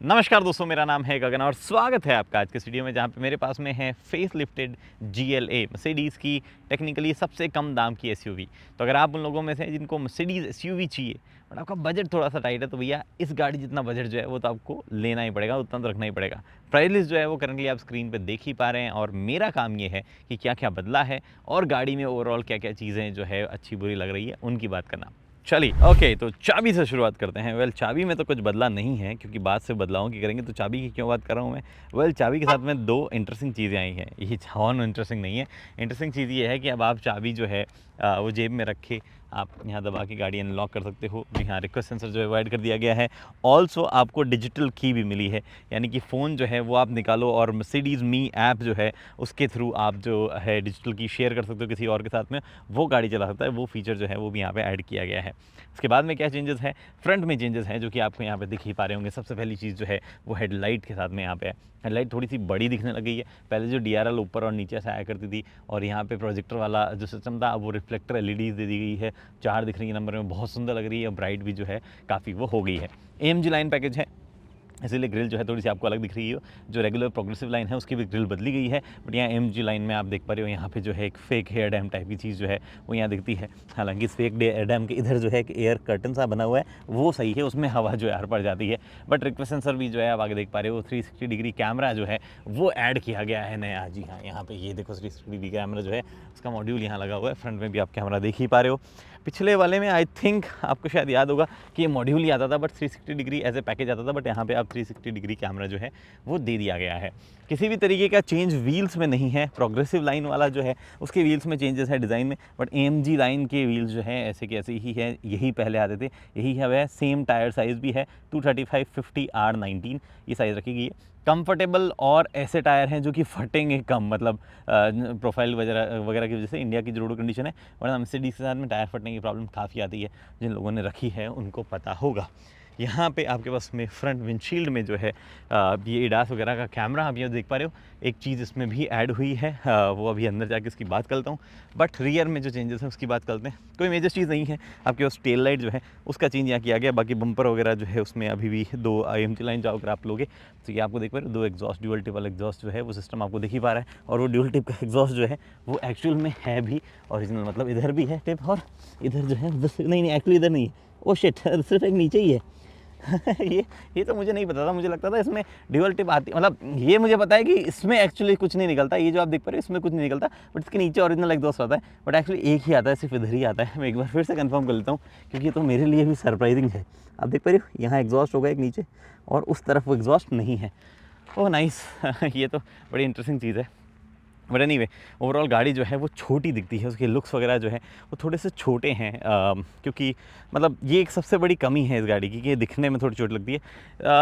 नमस्कार दोस्तों, मेरा नाम है गगन और स्वागत है आपका आज के वीडियो में, जहाँ पे मेरे पास में है फेस लिफ्टेड GLA मर्सिडीज़ की टेक्निकली सबसे कम दाम की SUV। तो अगर आप उन लोगों में से जिनको मर्सिडीज़ SUV चाहिए बट आपका बजट थोड़ा सा टाइट है, तो भैया इस गाड़ी जितना बजट जो है वो तो आपको लेना ही पड़ेगा, उतना तो रखना ही पड़ेगा। प्राइस लिस्ट जो है वो करंटली आप स्क्रीन पर देख ही पा रहे हैं और मेरा काम ये है कि क्या क्या बदला है और गाड़ी में ओवरऑल क्या क्या चीज़ें जो है अच्छी बुरी लग रही है उनकी बात करना। चलिए ओके, तो चाबी से शुरुआत करते हैं। चाबी में तो कुछ बदला नहीं है, क्योंकि बाद से बदलावों की करेंगे। तो चाबी की क्यों बात कर रहा हूँ मैं? चाबी के साथ में दो इंटरेस्टिंग चीज़ें आई हैं। ये हॉर्न इंटरेस्टिंग नहीं है। इंटरेस्टिंग चीज़ ये है कि अब आप चाबी जो है वो जेब में रखे आप यहाँ दबा के गाड़ी अनलॉक कर सकते हो। यहाँ रिक्वेस्ट सेंसर जो है वो ऐड कर दिया गया है। ऑल्सो आपको डिजिटल की भी मिली है, यानी कि फ़ोन जो है वो आप निकालो और मर्सिडीज़ मी ऐप जो है उसके थ्रू आप जो है डिजिटल की शेयर कर सकते हो किसी और के साथ में, वो गाड़ी चला सकता है। वो फीचर जो है वो भी यहाँ पे ऐड किया गया है। उसके बाद में क्या चेंजेस है? फ्रंट में चेंजेस हैं जो कि आपको यहाँ पे दिख ही पा रहे होंगे। सबसे पहली चीज़ जो है वो हेडलाइट के साथ में यहाँ पे है। हेडलाइट थोड़ी सी बड़ी दिखने लग गई है। पहले जो DRL ऊपर और नीचे से आया करती थी और यहाँ पे प्रोजेक्टर वाला जो सिस्टम था, वो रिफ्लेक्टर LEDs दे दी गई है। 4 दिखने के नंबर में बहुत सुंदर लग रही है। ब्राइट भी जो है काफ़ी वो हो गई है। AMG लाइन पैकेज है, इसीलिए ग्रिल जो है थोड़ी सी आपको अलग दिख रही है। जो रेगुलर प्रोग्रेसिव लाइन है उसकी भी ग्रिल बदली गई है, बट यहाँ MG लाइन में आप देख पा रहे हो यहाँ पे जो है एक फेक हेयर डैम टाइप की चीज़ जो है वो यहाँ दिखती है। हालांकि इस फेक हेयर डैम के इधर जो है एक एयर कर्टन सा बना हुआ है, वो सही है, उसमें हवा जो है हर पड़ जाती है। बट रिक्वेस्ट सेंसर भी जो है आप आगे देख पा रहे हो। 360 डिग्री कैमरा जो है वो ऐड किया गया है नया। जी हाँ, यहाँ पे ये देखो 360 डिग्री कैमरा जो है उसका मॉड्यूल यहाँ लगा हुआ है। फ्रंट में भी आप कैमरा देख ही पा रहे हो। पिछले वाले में आई थिंक आपको शायद याद होगा कि ये मॉड्यूल ही आता था, but 360 degree as a package आता था। बट यहाँ पे आप 360 डिग्री कैमरा जो है वो दे दिया गया है। किसी भी तरीके का चेंज व्हील्स में नहीं है। प्रोग्रेसिव लाइन वाला जो है उसके व्हील्स में चेंजेस है डिज़ाइन में, बट AMG लाइन के व्हील्स जो है ऐसे के ऐसे ही है, यही पहले आते थे, यही है। सेम टायर साइज़ भी है 235/50 R19 ये साइज़ रखी गई है। कंफर्टेबल और ऐसे टायर हैं जो कि फटेंगे कम, मतलब प्रोफाइल वगैरह वगैरह की वजह से इंडिया की जो रोड कंडीशन है, वरना मर्सिडीज़ के साथ में टायर फटने की प्रॉब्लम काफ़ी आती है। जिन लोगों ने रखी है उनको पता होगा। यहाँ पे आपके पास में फ्रंट विंडशील्ड में जो है ये एडास वगैरह का कैमरा आप ये देख पा रहे हो। एक चीज़ इसमें भी ऐड हुई है, वो अभी अंदर जाके इसकी बात करता हूँ। बट रियर में जो चेंजेस हैं उसकी बात करते हैं। कोई मेजर चीज़ नहीं है। आपके पास टेल लाइट जो है उसका चेंज यहाँ किया गया। बाकी बम्पर वगैरह जो है उसमें अभी भी 2 AMG लाइन जो अगर आप लोगे तो ये आपको देख पा रहे हो 2 एग्जॉस्ट, ड्यूअल टिप वाला एग्जॉस्ट जो है वो सिस्टम आपको दिख ही पा रहा है। और वो ड्यूअल टिप का एग्जॉस्ट जो है वो एक्चुअल में है भी ओरिजिनल, मतलब इधर भी है टिप और इधर जो है नहीं एक्चुअली इधर नहीं है। ओ शिट, सिर्फ एक नीचे ही है। ये तो मुझे नहीं पता था। मुझे लगता था इसमें ड्यूअल टिप आती, मतलब ये मुझे पता है कि इसमें एक्चुअली कुछ नहीं निकलता। ये जो आप देख पा रहे हो इसमें कुछ नहीं निकलता, बट इसके नीचे ओरिजिनल एग्जॉस्ट आता है। बट एक्चुअली एक ही आता है, सिर्फ इधर ही आता है। मैं एक बार फिर से कंफर्म कर लेता हूँ, क्योंकि ये तो मेरे लिए भी सरप्राइजिंग है। आप देख पा रहे हो यहाँ एग्जॉस्ट होगा एक नीचे और उस तरफ वो एग्जॉस्ट नहीं है। ओह नाइस ये तो बड़ी इंटरेस्टिंग चीज़ है। बट एनीवे ओवरऑल गाड़ी जो है वो छोटी दिखती है। उसके लुक्स वगैरह जो है वो थोड़े से छोटे हैं, क्योंकि मतलब ये एक सबसे बड़ी कमी है इस गाड़ी की कि ये दिखने में थोड़ी छोटी लगती है।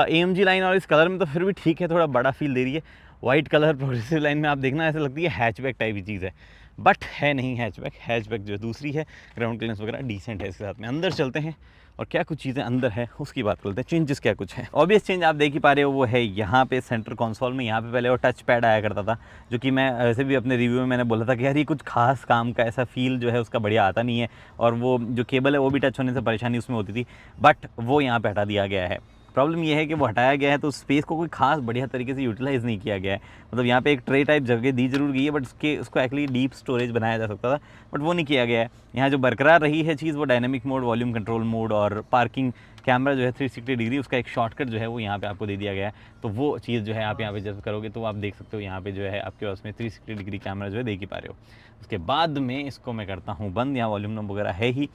AMG लाइन और इस कलर में तो फिर भी ठीक है, थोड़ा बड़ा फील दे रही है। वाइट कलर प्रोग्रेसिव लाइन में आप देखना ऐसा लगती है हैचबैक टाइप की चीज़ है, बट है नहीं हैचबैक। हैचबैक जो दूसरी है, ग्राउंड क्लियरेंस वगैरह डिसेंट है इसके साथ में। अंदर चलते हैं और क्या कुछ चीज़ें अंदर है उसकी बात करते हैं। चेंजेस क्या कुछ है? ऑब्वियस चेंज आप देख ही पा रहे हो, वो है यहाँ पे सेंटर कंसोल में। यहाँ पे पहले वो टच पैड आया करता था, जो कि मैं ऐसे भी अपने रिव्यू में मैंने बोला था कि यार ये कुछ खास काम का ऐसा फील जो है उसका बढ़िया आता नहीं है। और वो जो केबल है वो भी टच होने से परेशानी उसमें होती थी, बट वो यहाँ पे हटा दिया गया है। प्रॉब्लम ये है कि वो हटाया गया है तो स्पेस को कोई खास बढ़िया तरीके से यूटिलाइज़ नहीं किया गया है। मतलब यहाँ पे एक ट्रे टाइप जगह दी जरूर गई है, बट उसको एक्चुअली डीप स्टोरेज बनाया जा सकता था, बट वो नहीं किया गया है। यहाँ जो बरकरार रही है चीज़ वो dynamic mode, volume control mode और पार्किंग कैमरा जो है 360 डिग्री, उसका एक शॉर्टकट जो है वो यहाँ पे आपको दे दिया गया है। तो वो चीज़ जो है आप यहाँ पे जब करोगे तो आप देख सकते हो यहाँ पे जो है आपके पास में 360 डिग्री कैमरा जो है देख ही पा रहे हो। उसके बाद में इसको मैं करता हूँ बंद। यहाँ वॉल्यूम नॉब वगैरह है ही।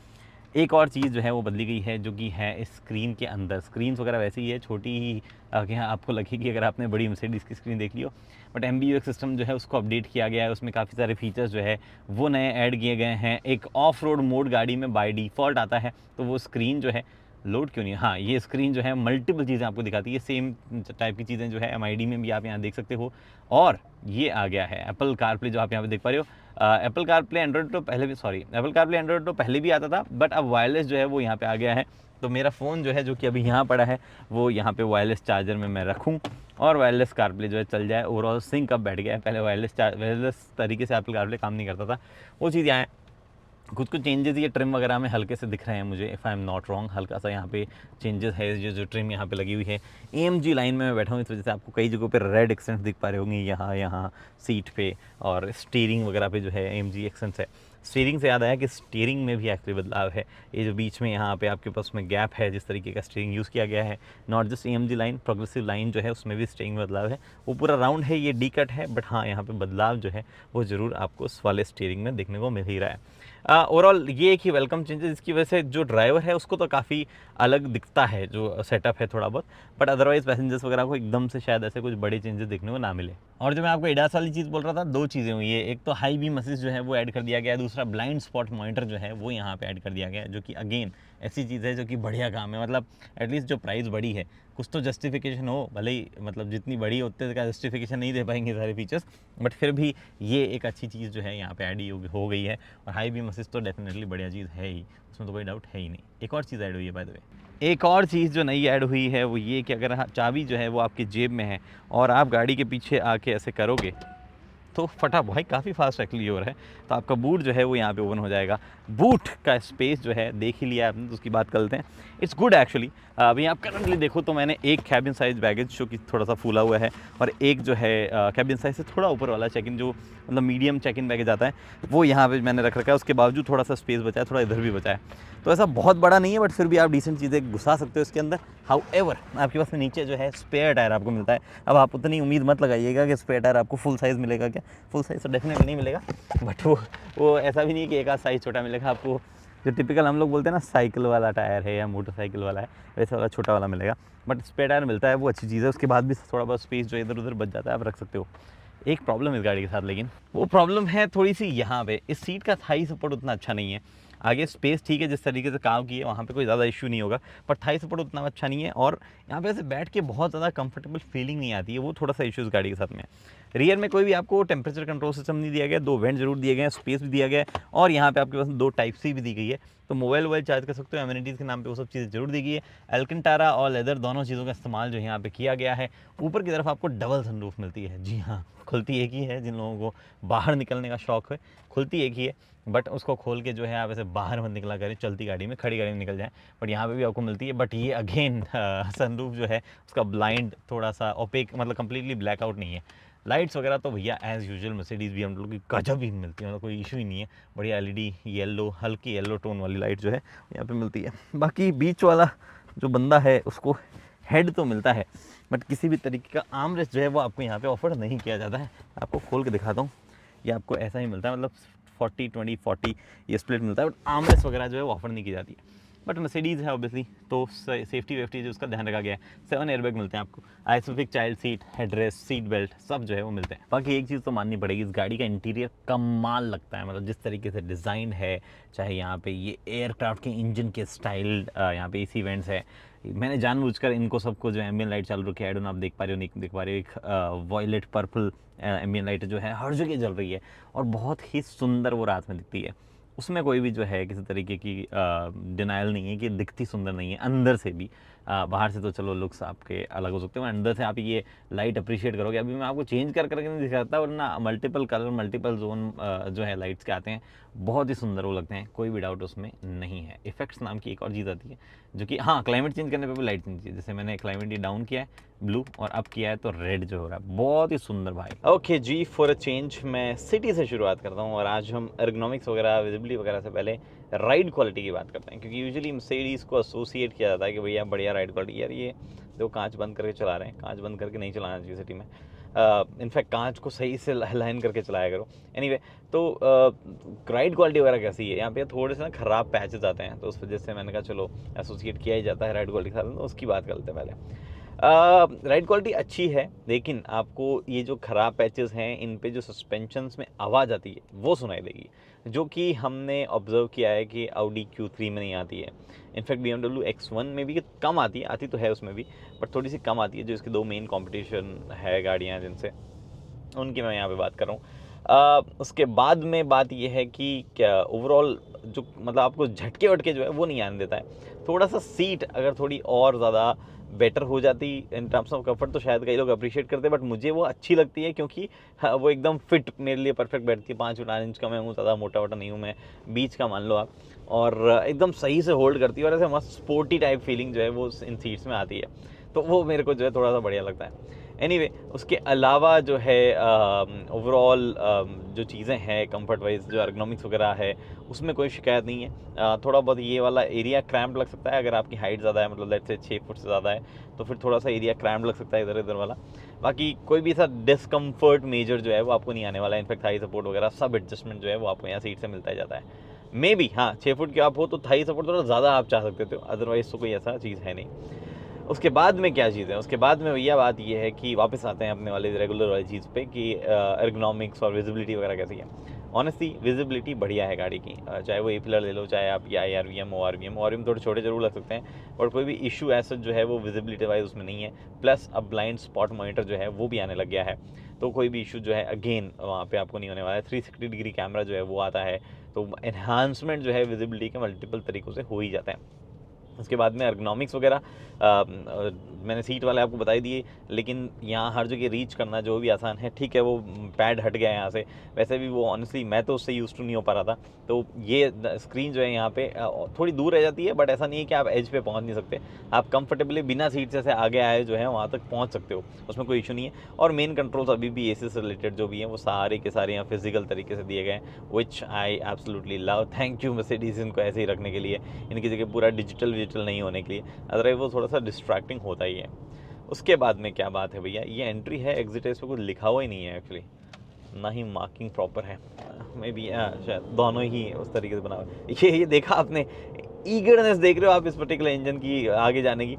एक और चीज़ जो है वो बदली गई है, जो कि है स्क्रीन के अंदर। स्क्रीन वगैरह वैसे ही है, छोटी ही यहाँ आपको लगेगी अगर आपने बड़ी मर्सिडीज़ की स्क्रीन देख ली हो। बट MBUX सिस्टम जो है उसको अपडेट किया गया है। उसमें काफ़ी सारे फीचर्स जो है वो नए ऐड किए गए हैं। एक ऑफ रोड मोड गाड़ी में बाय डिफ़ॉल्ट आता है, तो वो स्क्रीन जो है लोड क्यों नहीं, हाँ ये स्क्रीन जो है मल्टीपल चीज़ें आपको दिखाती है। सेम टाइप की चीज़ें जो है MID में भी आप यहाँ देख सकते हो। और ये आ गया है एप्पल कारप्ले, जो आप यहाँ पे देख पा रहे हो। एप्पल कारप्ले एंड्रॉइड तो पहले भी एप्पल कारप्ले एंड्रॉइड तो पहले भी आता था, बट अब वायरलेस जो है वो यहाँ पे आ गया है। तो मेरा फ़ोन जो है जो कि अभी यहाँ पड़ा है वो यहाँ पे वायरलेस चार्जर में मैं रखूँ और वायरलेस कारप्ले जो है चल जाए। ओवरऑल सिंक अब बैठ गया है। पहले वायरलेस तरीके से एप्पल कारप्ले काम नहीं करता था, वो चीज़ यहाँ है। कुछ कुछ चेंजेस ये ट्रिम वगैरह में हल्के से दिख रहे हैं मुझे, if I am not wrong. हल्का सा यहाँ पे चेंजेस है, जो ट्रिम यहाँ पे लगी हुई है। AMG लाइन में मैं बैठा हूँ, इस वजह से आपको कई जगहों पे रेड एक्सेंट्स दिख पा रहे होंगे, यहाँ सीट पे, और स्टीयरिंग वगैरह पे जो है AMG एक्सेंट्स है। स्टीयरिंग से याद आया कि स्टीयरिंग में भी एक्चुअली बदलाव है। ये जो बीच में यहाँ पे आपके पास में गैप है, जिस तरीके का स्टीयरिंग यूज़ किया गया है, not just AMG line, progressive line जो है उसमें भी स्टीयरिंग में बदलाव है। वो पूरा राउंड है, ये डी कट है, बट हाँ यहाँ पे बदलाव जो है वो ज़रूर आपको उस वाले स्टीयरिंग में देखने को मिल ही रहा है। ओवरऑल ये एक ही वेलकम चेंज है, जिसकी वजह से जो ड्राइवर है उसको तो काफ़ी अलग दिखता है जो सेटअप है थोड़ा बहुत, बट अदरवाइज पैसेंजर्स वगैरह को एकदम से शायद ऐसे कुछ बड़े चेंजेस देखने को ना मिले। और जो मैं आपको एडास वाली चीज़ बोल रहा था, दो चीज़ें हुई है। एक तो हाई बीम असिस्ट जो है वो ऐड कर दिया गया है, दूसरा ब्लाइंड स्पॉट मॉनिटर जो है वो यहाँ पे ऐड कर दिया गया है, जो कि अगेन ऐसी चीज़ है जो कि बढ़िया काम है। मतलब एटलीस्ट जो प्राइस बड़ी है कुछ तो जस्टिफिकेशन हो, भले ही मतलब जितनी बड़ी होते का जस्टिफिकेशन नहीं दे पाएंगे सारे फीचर्स, बट फिर भी ये एक अच्छी चीज़ जो है यहाँ पे ऐड हो गई है। और हाई बीम असिस्ट तो डेफिनेटली बढ़िया चीज़ है ही, उसमें तो कोई डाउट है ही नहीं। एक और चीज़ ऐड हुई है बाय द वे, एक और चीज़ जो नई ऐड हुई है वो ये कि अगर चाबी जो है वो आपकी जेब में है और आप गाड़ी के पीछे आके ऐसे करोगे तो फटा भाई काफ़ी फास्ट एक्चुअली हो रहा है, तो आपका बूट जो है वो यहाँ पे ओपन हो जाएगा। बूट का स्पेस जो है देख ही लिया आपने, तो उसकी बात करते हैं। It's good actually. अभी आप करंटली देखो तो मैंने एक कैबिन साइज़ बैगेज जो कि थोड़ा सा फूला हुआ है, और एक जो है कैबिन साइज़ से थोड़ा ऊपर वाला चेक इन, जो मतलब मीडियम चेक इन बैगेज आता है, वो यहाँ पे मैंने रख रखा है। उसके बावजूद थोड़ा सा स्पेस बचा है, थोड़ा इधर भी बचा है, तो ऐसा बहुत बड़ा नहीं है, बट फिर भी आप डिसेंट चीज़ें घुसा सकते हो इसके अंदर। हाउएवर आपके पास में नीचे जो है स्पेयर टायर आपको मिलता है। अब आप उतनी उम्मीद मत लगाइएगा कि स्पेयर टायर आपको फुल साइज़ मिलेगा, क्या फुल साइज़ तो डेफिनेटली नहीं मिलेगा, बट वो ऐसा भी नहीं कि एक आध साइज़ छोटा मिलेगा आपको। जो टिपिकल हम लोग बोलते हैं ना साइकिल वाला टायर है या मोटरसाइकिल वाला है, वैसे वाला छोटा वाला मिलेगा, बट स्पेयर टायर मिलता है, वो अच्छी चीज़ है। उसके बाद भी थोड़ा बहुत स्पेस जो इधर उधर बच जाता है, आप रख सकते हो। एक प्रॉब्लम इस गाड़ी के साथ, लेकिन वो प्रॉब्लम है थोड़ी सी यहाँ पे, इस सीट का थाई सपोर्ट उतना अच्छा नहीं है। आगे स्पेस ठीक है, जिस तरीके से काम की है वहाँ पे कोई ज़्यादा इश्यू नहीं होगा, पर थाई सपोर्ट उतना अच्छा नहीं है, और यहाँ पे ऐसे बैठ के बहुत ज़्यादा कंफर्टेबल फीलिंग नहीं आती है, वो थोड़ा सा इशू इस गाड़ी के साथ में। रियर में कोई भी आपको टेम्परेचर कंट्रोल सिस्टम नहीं दिया गया, 2 वेंट जरूर दिए गए हैं, स्पेस भी दिया गया है, और यहाँ पे आपके पास 2 टाइप सी भी दी गई है, तो मोबाइल चार्ज कर सकते हो, एमिनिटीज़ के नाम पे वो सब चीज़ें जरूर दी गई है। एल्कंटारा और लेदर दोनों चीज़ों का इस्तेमाल जो यहाँ पे किया गया है। ऊपर की तरफ आपको डबल सनरूफ मिलती है, जी हाँ, खुलती एक ही है, जिन लोगों को बाहर निकलने का शौक है खुलती एक ही है, बट उसको खोल के जो है आप ऐसे बाहर मत निकला करें, चलती गाड़ी में, खड़ी गाड़ी में निकल जाएं, बट यहाँ पे भी आपको मिलती है। बट ये अगेन सनरूफ जो है उसका ब्लाइंड थोड़ा सा ओपेक, मतलब कम्प्लीटली ब्लैकआउट नहीं है। लाइट्स वगैरह तो भैया एज़ यूजुअल मर्सिडीज़ भी हम लोग की गजब ही मिलती है, मतलब कोई इशू ही नहीं है। बढ़िया LED येलो, हल्की येलो टोन वाली लाइट जो है यहाँ पे मिलती है। बाकी बीच वाला जो बंदा है उसको हेड तो मिलता है, बट किसी भी तरीके का आर्म रेस्ट जो है वो आपको यहाँ पे ऑफर नहीं किया जाता है। आपको खोल के दिखाता हूँ, ये आपको ऐसा ही मिलता है, मतलब 40-20-40 ये स्प्लिट मिलता है, बट आर्म रेस्ट वगैरह जो है वो ऑफर नहीं की जाती है। बट मर्सिडीज़ है ऑब्वियसली, तो सेफ्टी वेफ्टी जो उसका ध्यान रखा गया है। 7 एयरबैग मिलते हैं आपको, आइसोफिक child seat, headrest, seat belt, सब जो है वो मिलते हैं। बाकी एक चीज़ तो माननी पड़ेगी, इस गाड़ी का इंटीरियर कमाल लगता है, मतलब जिस तरीके से डिज़ाइन है, चाहे यहाँ पे ये एयरक्राफ्ट के इंजन के स्टाइल, यहाँ पे AC वेंट्स है। मैंने जानबूझकर इनको सबको जो एम्बियन लाइट चालू रखी है, आई डोंट नो आप देख पा रहे हो नहीं देख पा रहे हो, एक वॉयलेट पर्पल एम्बियन लाइट जो है हर जगह जल रही है, और बहुत ही सुंदर वो रात में दिखती है। उसमें कोई भी जो है किसी तरीके की डिनाइल नहीं है कि दिखती सुंदर नहीं है, अंदर से भी। बाहर से तो चलो लुक्स आपके अलग हो सकते हैं, अंदर से आप ये लाइट अप्रिशिएट करोगे। अभी मैं आपको चेंज करके नहीं दिखाता, वरना मल्टीपल कलर, मल्टीपल जोन जो है लाइट्स के आते हैं, बहुत ही सुंदर वो लगते हैं, कोई भी डाउट उसमें नहीं है। इफेक्ट्स नाम की एक और चीज़ आती है, जो कि हाँ, क्लाइमेट चेंज करने पर भी लाइट चेंज, जैसे मैंने क्लाइमेट डाउन किया है ब्लू, और अप किया है तो रेड जो हो रहा है, बहुत ही सुंदर भाई। ओके जी, फॉर अ चेंज मैं सिटी से शुरुआत करता हूँ, और आज हम एर्गोनॉमिक्स वगैरह, विजिबिलिटी वगैरह से पहले राइड क्वालिटी की बात करते हैं, क्योंकि यूजुअली मर्सिडीज़ को एसोसिएट किया जाता है कि भैया बढ़िया राइड क्वालिटी। यार ये देखो, कांच बंद करके चला रहे हैं, कांच बंद करके नहीं चलाना चाहिए सिटी में। इनफैक्ट कांच को सही से लाइन करके चलाया करो। एनीवे, तो राइड क्वालिटी वगैरह कैसी है, यहाँ पे थोड़े से ना ख़राब पैचेस आते हैं, तो उस वजह से मैंने कहा चलो एसोसिएट किया ही जाता है राइड क्वालिटी के साथ, तो उसकी बात कर लेते हैं पहले। राइड क्वालिटी अच्छी है, लेकिन आपको ये जो ख़राब पैचेस हैं, इन पे जो सस्पेंशंस में आवाज़ आती है वो सुनाई देगी, जो कि हमने ऑब्ज़र्व किया है कि Audi Q3 में नहीं आती है। इनफैक्ट BMW X1 में भी कम आती है, आती तो है उसमें भी, बट थोड़ी सी कम आती है। जो इसके 2 मेन कॉम्पिटिशन है गाड़ियाँ जिनसे, उनकी मैं यहाँ पे बात कर रहा हूँ। उसके बाद में बात ये है कि क्या ओवरऑल जो मतलब आपको झटके वटके जो है वो नहीं आने देता है। थोड़ा सा सीट अगर थोड़ी और ज़्यादा बेटर हो जाती इन टर्म्स ऑफ कंफर्ट तो शायद कई लोग अप्रिशिएट करते, बट मुझे वो अच्छी लगती है क्योंकि वो एकदम फिट मेरे लिए परफेक्ट बैठती है। 5-8 इंच का मैं हूँ, ज़्यादा मोटा वोटा नहीं हूँ मैं, बीच का मान लो आप, और एकदम सही से होल्ड करती है और ऐसे मस्त स्पोर्टी टाइप फीलिंग जो है वो इन सीट्स में आती है, तो वो मेरे को जो है थोड़ा सा बढ़िया लगता है। एनीवे उसके अलावा जो है ओवरऑल जो चीज़ें हैं कंफर्ट वाइज, जो एर्गोनॉमिक्स वगैरह है, उसमें कोई शिकायत नहीं है। थोड़ा बहुत ये वाला एरिया क्रैम्प लग सकता है अगर आपकी हाइट ज़्यादा है, मतलब लेट्स से 6 फुट से ज़्यादा है, तो फिर थोड़ा सा एरिया क्रैम्प लग सकता है इधर इधर वाला। बाकी कोई भी ऐसा डिस्कम्फर्ट मेजर जो है वो आपको नहीं आने वाला है। इनफैक्ट थाई सपोर्ट वगैरह सब एडजस्टमेंट जो है वो आपको यहाँ सीट से मिलता ही जाता है। मे बी हाँ 6 फुट के आप हो तो थाई सपोर्ट थोड़ा ज़्यादा आप चाह सकते हो, अदरवाइज तो कोई ऐसा चीज़ है नहीं। उसके बाद में क्या चीज़ है, उसके बाद में भैया बात ये है कि वापस आते हैं अपने वाले रेगुलर वाली चीज़ पे कि एर्गोनॉमिक्स और विजिबिलिटी वगैरह कैसी है। ऑनेस्टली विजिबिलिटी बढ़िया है गाड़ी की, चाहे वो ए पिलर ले लो, चाहे आप या IRVM ORVM थोड़े छोटे जरूर लग सकते हैं, और कोई भी इशू ऐसा जो है वो विजिबिलिटी वाइज उसमें नहीं है। प्लस अब ब्लाइंड स्पॉट मॉनिटर जो है वो भी आने लग गया है, तो कोई भी इशू जो है अगेन वहाँ पे आपको नहीं होने वाला है। 360 डिग्री कैमरा जो है वो आता है, तो एनहांसमेंट जो है विजिबिलिटी के मल्टीपल तरीक़ों से हो ही जाता है। उसके बाद में एर्गोनॉमिक्स वगैरह मैंने सीट वाले आपको बता ही दिए, लेकिन यहाँ हर जगह रीच करना जो भी आसान है, ठीक है वो पैड हट गया है यहाँ से, वैसे भी वो ऑनेस्टली मैं तो उससे यूज़ टू नहीं हो पा रहा था, तो ये स्क्रीन जो है यहाँ पे थोड़ी दूर रह जाती है, बट ऐसा नहीं है कि आप एज पे पहुँच नहीं सकते, आप कंफर्टेबली बिना सीट से आगे आए जो है वहाँ तक पहुँच सकते हो, उसमें कोई इशू नहीं है। और मेन कंट्रोल्स अभी भी AC से रिलेटेड जो भी हैं वो सारे के सारे यहाँ फिजिकल तरीके से दिए गए हैं, which I absolutely love. Thank you Mercedes इनको ऐसे ही रखने के लिए, इनकी जगह पूरा डिजिटल नहीं होने के लिए, अदरवाइज वो थोड़ा सा डिस्ट्रैक्टिंग होता ही है। उसके बाद में क्या बात है भैया, ये एंट्री है एग्जिट है, इस पर कुछ लिखा हुआ ही नहीं है एक्चुअली, ना ही मार्किंग प्रॉपर है, मे बी शायद दोनों ही उस तरीके से बना हुआ है। ये देखा आपने, ईगरनेस देख रहे हो आप इस पर्टिकुलर इंजन की आगे जाने की।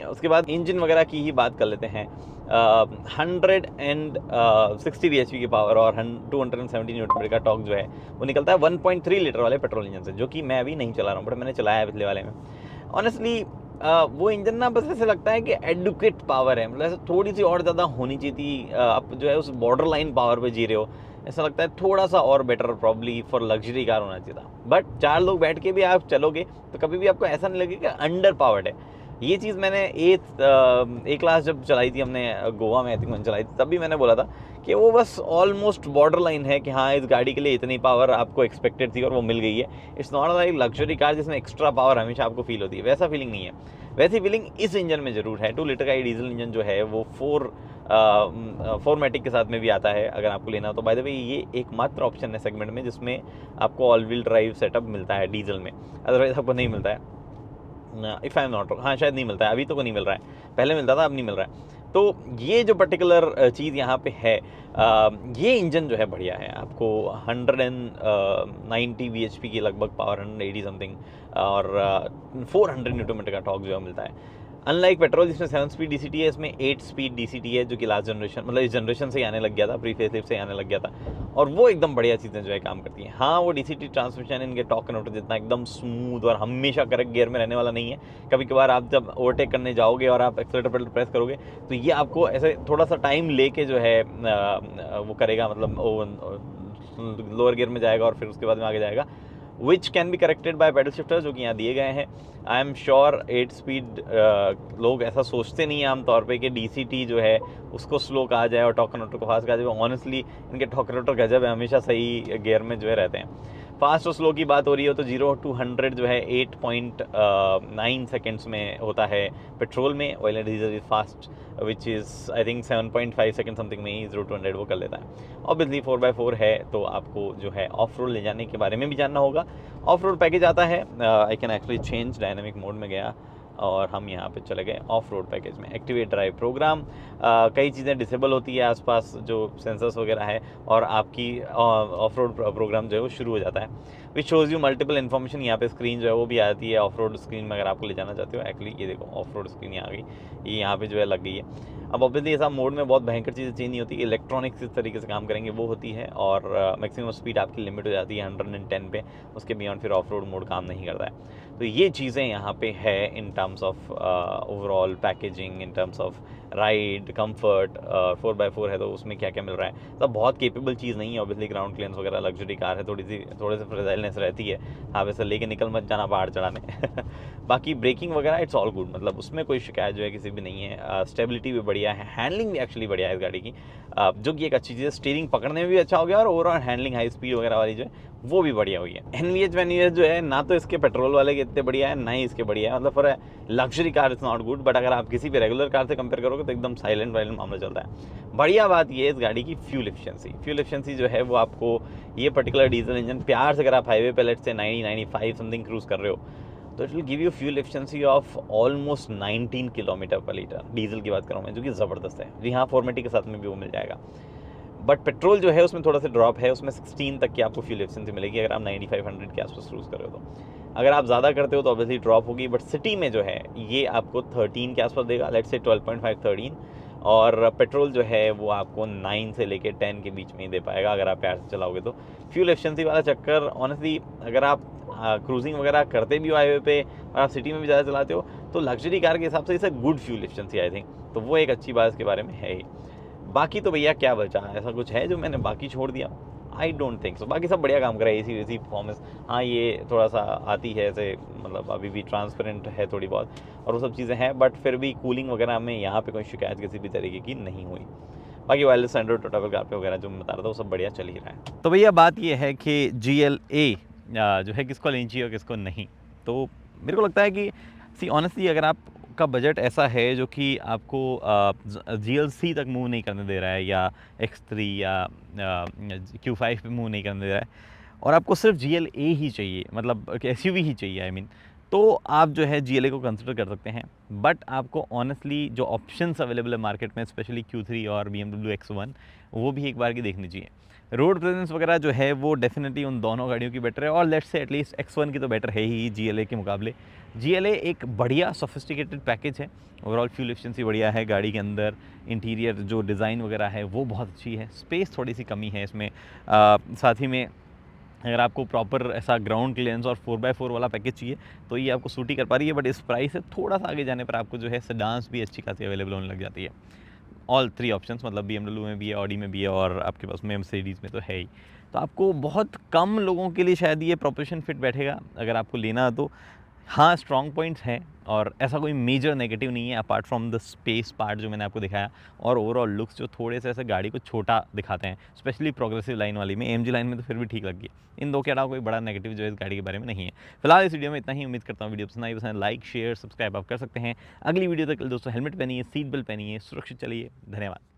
उसके बाद इंजन वगैरह की ही बात कर लेते हैं। 160 bhp की पावर और 270 न्यूटन का टॉर्क जो है वो निकलता है 1.3 लीटर वाले पेट्रोल इंजन से, जो कि मैं अभी नहीं चला रहा हूँ, बट मैंने चलाया है पिछले वाले में। ऑनेस्टली वो इंजन ना बस ऐसे लगता है कि एडुकेट पावर है, मतलब ऐसे थोड़ी सी और ज़्यादा होनी चाहिए थी। आप जो है उस बॉर्डर लाइन पावर पे जी रहे हो, ऐसा लगता है थोड़ा सा और better probably for luxury car होना चाहिए था। बट 4 लोग बैठ के भी आप चलोगे तो कभी भी आपको ऐसा नहीं लगेगा अंडर पावर्ड है। ये चीज़ मैंने ए क्लास जब चलाई थी हमने गोवा में, आई थिंक मैंने चलाई थी, तब भी मैंने बोला था कि वो बस ऑलमोस्ट बॉर्डर लाइन है कि हाँ इस गाड़ी के लिए इतनी पावर आपको एक्सपेक्टेड थी और वो मिल गई है। It's not like luxury car जिसमें एक्स्ट्रा पावर हमेशा आपको फील होती है, वैसा फीलिंग नहीं है। वैसी फीलिंग इस इंजन में ज़रूर है। 2 लीटर का ये डीजल इंजन जो है वो 4मैटिक के साथ में भी आता है अगर आपको लेना हो तो। बाय द वे ये एकमात्र ऑप्शन है सेगमेंट में जिसमें आपको ऑल व्हील ड्राइव सेटअप मिलता है डीजल में, अदरवाइज आपको नहीं मिलता है। If I am not wrong, हाँ शायद नहीं मिलता है, अभी तो को नहीं मिल रहा है, पहले मिलता था अब नहीं मिल रहा है। तो ये जो पर्टिकुलर चीज़ यहाँ पे है, ये इंजन जो है बढ़िया है, आपको 190 bhp की लगभग पावर, 180 समथिंग, और 400 न्यूटन मीटर का टॉर्क जो है मिलता है। अनलाइक पेट्रोल जिसमें 7 स्पीड DCT है, इसमें 8 स्पीड DCT है, जो कि लास्ट जनरेशन मतलब इस जनरेशन से आने लग गया था, प्री फेसलिफ्ट से आने लग गया था, और वो एकदम बढ़िया चीज़ें जो है काम करती हैं। हाँ वो DCT ट्रांसमिशन इनके टॉर्क कन्वर्टर जितना एकदम स्मूथ और हमेशा करेक्ट गियर में रहने वाला नहीं है। कभी कभार आप जब ओवरटेक करने जाओगे और आप एक्सीलरेटर पेडल प्रेस करोगे तो ये आपको ऐसे थोड़ा सा टाइम लेके जो है वो करेगा, मतलब लोअर गियर में जाएगा और फिर उसके बाद में आगे जाएगा, which can be corrected bye pedal shifter जो कि यहाँ दिए गए हैं। आई एम श्योर 8 स्पीड लोग ऐसा सोचते नहीं है आमतौर पे कि DCT जो है उसको स्लो कहा जाए और टॉर्क कन्वर्टर को फास्ट कहा जाए। ऑनेस्टली इनके टॉर्क कन्वर्टर गजब है, हमेशा सही गियर में जो है रहते हैं। फास्ट और स्लो की बात हो रही हो तो 0 to 100 जो है 8.9 सेकेंड्स में होता है पेट्रोल में, oil diesel is fast which is I think 7.5 second something में ही 0 to 100 वो कर लेता है। ऑब्वियसली 4x4 है तो आपको जो है ऑफ रोड ले जाने के बारे में भी जानना होगा। ऑफ रोड पैकेज आता है, I can actually change, dynamic mode में गया और हम यहाँ पे चले गए ऑफ रोड पैकेज में। एक्टिवेट ड्राइव प्रोग्राम, कई चीज़ें डिसेबल होती है आसपास जो सेंसर्स वगैरह है, और आपकी ऑफ रोड प्रोग्राम जो है वो शुरू हो जाता है, which shows you multiple information. यहाँ पे स्क्रीन जो है वो भी आती है ऑफ रोड स्क्रीन में अगर आपको ले जाना चाहते हो। एक्चुअली ये देखो ऑफ रोड स्क्रीन यहाँ आ गई, ये यहाँ पे जो है लग गई है। अब ऑब्वियसली ऐसा मोड में बहुत भयंकर चीज़ें चेंज नहीं होती, इलेक्ट्रॉनिक्स इस तरीके से काम करेंगे वो होती है, और मैक्सिमम स्पीड आपकी लिमिट हो जाती है 110 पे, उसके बियॉन्ड फिर ऑफ रोड मोड काम नहीं करता है। तो ये चीज़ें यहाँ पे है in terms of overall packaging, in terms of ride, comfort, 4x4 है तो उसमें क्या क्या मिल रहा है। सब बहुत केपेबल चीज़ नहीं है ऑब्वियसली, ग्राउंड क्लियरेंस वगैरह लग्जरी कार है, थोड़े से फ्रेजाइलनेस रहती है। हाँ वैसे लेके निकल मत जाना पहाड़ चढ़ाने बाकी ब्रेकिंग वगैरह इट्स ऑल गुड, मतलब उसमें कोई शिकायत जो है किसी भी नहीं है। स्टेबिलिटी भी बढ़िया है, हैंडलिंग भी एक्चुअली बढ़िया है इस गाड़ी की, जो कि एक अच्छी चीज़ है। स्टीयरिंग पकड़ने में भी अच्छा हो गया और ओवरऑल हैंडलिंग हाई स्पीड वगैरह वाली जो है वो भी बढ़िया हुई है। NVH जो है ना तो इसके पेट्रोल वाले के इतने बढ़िया है ना ही इसके बढ़िया है, मतलब for luxury car it's not good, but अगर आप किसी भी रेगुलर कार से कंपेयर करोगे तो एकदम साइलेंट वाइलेंट मामला चलता है। बढ़िया बात ये है इस गाड़ी की फ्यूल एफिशिएंसी जो है वो आपको ये पर्टिकुलर डीजल इंजन प्यार से, अगर आप हाईवे पे लेट्स से 90-95 समथिंग क्रूज कर रहे हो तो it will give you fuel efficiency of almost 19 kilometre पर लीटर। डीजल की बात करूँ मैं, जो कि ज़बरदस्त है। जी हाँ, 4MATIC के साथ में भी वो मिल जाएगा, बट पेट्रोल जो है उसमें थोड़ा सा ड्रॉप है, उसमें 16 तक की आपको फ्यूल एफिशिएंसी मिलेगी अगर आप 9500 के आसपास क्रूज कर रहे हो तो। अगर आप ज़्यादा करते हो तो ऑब्वियसली ड्रॉप होगी, बट सिटी में जो है ये आपको 13 के आसपास देगा, लेट्स से 12.5-13, और पेट्रोल जो है वो आपको 9 से लेके 10 के बीच में ही दे पाएगा अगर आप प्यार से चलाओगे तो। फ्यूल एफिशिएंसी वाला चक्कर ऑनेस्टली, अगर आप क्रूजिंग वगैरह करते भी हो हाईवे पे और आप सिटी में भी ज़्यादा चलाते हो तो लग्जरी कार के हिसाब से इसे good fuel efficiency I think, तो वो एक अच्छी बात इसके बारे में है ही। बाकी तो भैया क्या बचा, ऐसा कुछ है जो मैंने बाकी छोड़ दिया? I don't think so. बाकी सब बढ़िया काम कर रहा है, एसी वेसी परफॉर्मेंस। हाँ ये थोड़ा सा आती है ऐसे, मतलब अभी भी ट्रांसपेरेंट है थोड़ी बहुत और वो सब चीज़ें हैं, बट फिर भी कूलिंग वगैरह में यहाँ पे कोई शिकायत किसी भी तरीके की नहीं हुई। बाकी वायरलेस एंड्रॉइड टोटाबल कार पे वगैरह जो मैं बता रहा था वो सब बढ़िया चल ही रहा है। तो भैया बात ये है कि GLA जो है किसको लेनी चाहिए और किसको नहीं। तो मेरे को लगता है कि ऑनेस्टली अगर आप का बजट ऐसा है जो कि आपको GLC तक मूव नहीं करने दे रहा है, या X3 या Q5 पे मूव नहीं करने दे रहा है, और आपको सिर्फ GLA ही चाहिए, मतलब SUV ही चाहिए आई मीन, तो आप जो है GLA को कंसिडर कर सकते हैं। बट आपको ऑनेस्टली जो ऑप्शंस अवेलेबल है मार्केट में, स्पेशली Q3 और BMW X1, वो भी एक बार की देखनी चाहिए। रोड प्रेजेंस वगैरह जो है वो डेफिनेटली उन दोनों गाड़ियों की बेटर है, और लेट्स से एटलीस्ट X1 की तो बेटर है ही GLA के मुकाबले। GLA एक बढ़िया सोफिस्टिकेटेड पैकेज है, ओवरऑल फ्यूल एफिशिएंसी बढ़िया है, गाड़ी के अंदर इंटीरियर जो डिज़ाइन वगैरह है वो बहुत अच्छी है, स्पेस थोड़ी सी कमी है इसमें। साथ ही में अगर आपको प्रॉपर ऐसा ग्राउंड क्लियरेंस और 4x4 वाला पैकेज चाहिए तो ये आपको सूट ही कर पा रही है, बट इस प्राइस से थोड़ा सा आगे जाने पर आपको जो है सेडान्स भी अच्छी खासी अवेलेबल होने लग जाती है। ऑल 3 ऑप्शंस, मतलब BMW में भी है, ऑडी में भी है, और आपके पास में मर्सिडीज़ में तो है ही। तो आपको बहुत कम लोगों के लिए शायद ये प्रोपोर्शन फिट बैठेगा अगर आपको लेना है तो। हाँ, स्ट्रॉन्ग पॉइंट्स हैं और ऐसा कोई मेजर नेगेटिव नहीं है apart from the space part जो मैंने आपको दिखाया, और ओवरऑल लुक्स जो थोड़े से ऐसे गाड़ी को छोटा दिखाते हैं, स्पेशली प्रोग्रेसिव लाइन वाली में। AMG लाइन में तो फिर भी ठीक लगी है। इन दो के अलावा कोई बड़ा नेगेटिव जो है इस गाड़ी के बारे में नहीं है। फिलहाल इस वीडियो में इतना ही, उम्मीद करता हूँ वीडियो पसंद आई। पसंद लाइक शेयर सब्सक्राइब आप कर सकते हैं। अगली वीडियो तक दोस्तों हेलमेट पहनिए, सीट बेल्ट पहनिए, सुरक्षित चलिए। धन्यवाद।